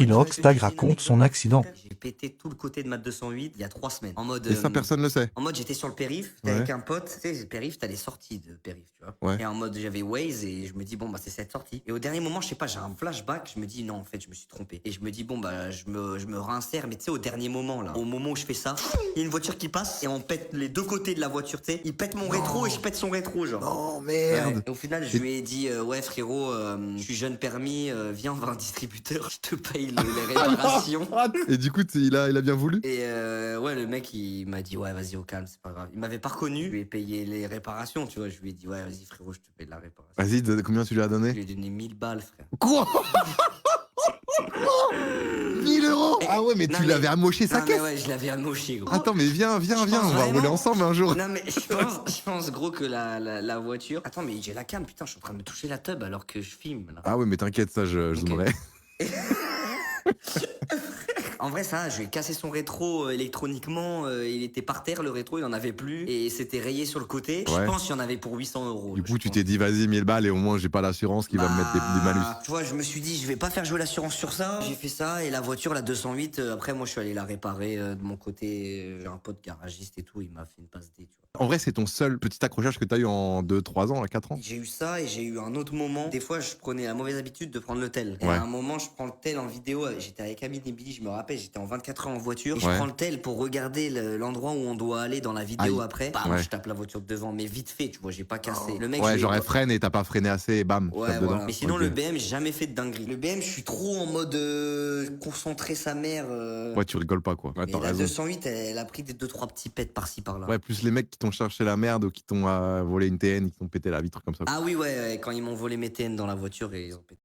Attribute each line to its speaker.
Speaker 1: Inox Tag raconte son accident.
Speaker 2: J'ai pété tout le côté de ma 208 il y a 3 semaines. En mode,
Speaker 3: Et ça, personne le sait.
Speaker 2: en mode j'étais sur le périph', j'étais
Speaker 3: Ouais.
Speaker 2: avec un pote. Tu sais, périph', t'as les sorties de périph', tu vois.
Speaker 3: Ouais.
Speaker 2: Et en mode j'avais Waze et je me dis bon bah c'est cette sortie. Et au dernier moment, je sais pas, j'ai un flashback, je me dis non en fait je me suis trompé. Et je me dis bon bah je me réinsère, mais tu sais au dernier moment là, au moment où je fais ça, il y a une voiture qui passe et on pète les deux côtés de la voiture, tu sais. Il pète mon rétro et je pète son rétro genre.
Speaker 3: Oh merde.
Speaker 2: Ouais. Et au final, je lui ai dit ouais frérot, je suis jeune permis, viens on va à un distributeur, je te paye les réparations.
Speaker 3: Et du coup, il a bien voulu.
Speaker 2: Et ouais, le mec il m'a dit ouais vas-y au calme, c'est pas grave. Il m'avait pas reconnu, je lui ai payé les réparations, tu vois. Je lui ai dit ouais vas-y frérot, je te paye de la réparation.
Speaker 3: Vas-y, combien tu lui as
Speaker 2: Je
Speaker 3: donné?
Speaker 2: lui ai donné 1000 balles frère.
Speaker 3: Quoi? 1000 euros? Ah ouais, mais
Speaker 2: Non,
Speaker 3: tu l'avais amoché sa
Speaker 2: non,
Speaker 3: caisse.
Speaker 2: mais ouais, je l'avais amoché gros.
Speaker 3: Attends, mais viens,
Speaker 2: pense
Speaker 3: on va rouler
Speaker 2: vraiment-
Speaker 3: ensemble un jour.
Speaker 2: Non mais je pense gros que la voiture. Attends mais j'ai la cam, putain, je suis en train de me toucher la tub alors que je filme là.
Speaker 3: Ah ouais, mais t'inquiète, ça, je
Speaker 2: Ok.
Speaker 3: zoomerai.
Speaker 2: En vrai, ça, je lui ai cassé son rétro électroniquement. Il était par terre, le rétro, il en avait plus. Et c'était rayé sur le côté.
Speaker 3: Ouais.
Speaker 2: Je pense qu'il y en avait pour 800 euros.
Speaker 3: Du coup, tu t'es dit, vas-y, 1000 balles et au moins, j'ai pas l'assurance qui va me mettre des malus.
Speaker 2: Tu vois, je me suis dit, je vais pas faire jouer l'assurance sur ça. J'ai fait ça et la voiture, la 208, après, moi, je suis allé la réparer de mon côté. J'ai un pote garagiste et tout, il m'a fait une passe D, tu vois.
Speaker 3: En vrai, c'est ton seul petit accrochage que t'as eu en 2-3 ans, là, 4 ans.
Speaker 2: J'ai eu ça et j'ai eu un autre moment. Des fois, je prenais la mauvaise habitude de prendre le tel. Et
Speaker 3: Ouais.
Speaker 2: à un moment, je prends le tel en vidéo. J'étais avec Amine et Billy, je me rappelle, j'étais en 24 heures en voiture. Et
Speaker 3: Ouais.
Speaker 2: je prends le tel pour regarder l'endroit où on doit aller dans la vidéo
Speaker 3: Aïe.
Speaker 2: après. Bam,
Speaker 3: Ouais.
Speaker 2: je tape la voiture de devant, mais vite fait, tu vois, j'ai pas cassé. Le mec,
Speaker 3: Ouais,
Speaker 2: je lui ai-
Speaker 3: genre, elle freine et t'as pas freiné assez et bam, tu
Speaker 2: Ouais,
Speaker 3: tapes dedans.
Speaker 2: voilà. Mais sinon,
Speaker 3: Ok.
Speaker 2: le BM, j'ai jamais fait de dinguerie. Le BM, je suis trop en mode concentrer sa mère.
Speaker 3: Ouais, tu rigoles pas, quoi. Ouais,
Speaker 2: Et
Speaker 3: t'as
Speaker 2: la
Speaker 3: raison.
Speaker 2: 208, elle a pris des 2-3 petits pets par-ci par-là.
Speaker 3: Ouais, plus les mecs qui t'ont cherché la merde ou qui t'ont volé une TN, qui t'ont pété la vitre comme ça.
Speaker 2: Ah oui, ouais, quand ils m'ont volé mes TN dans la voiture et ils ont pété.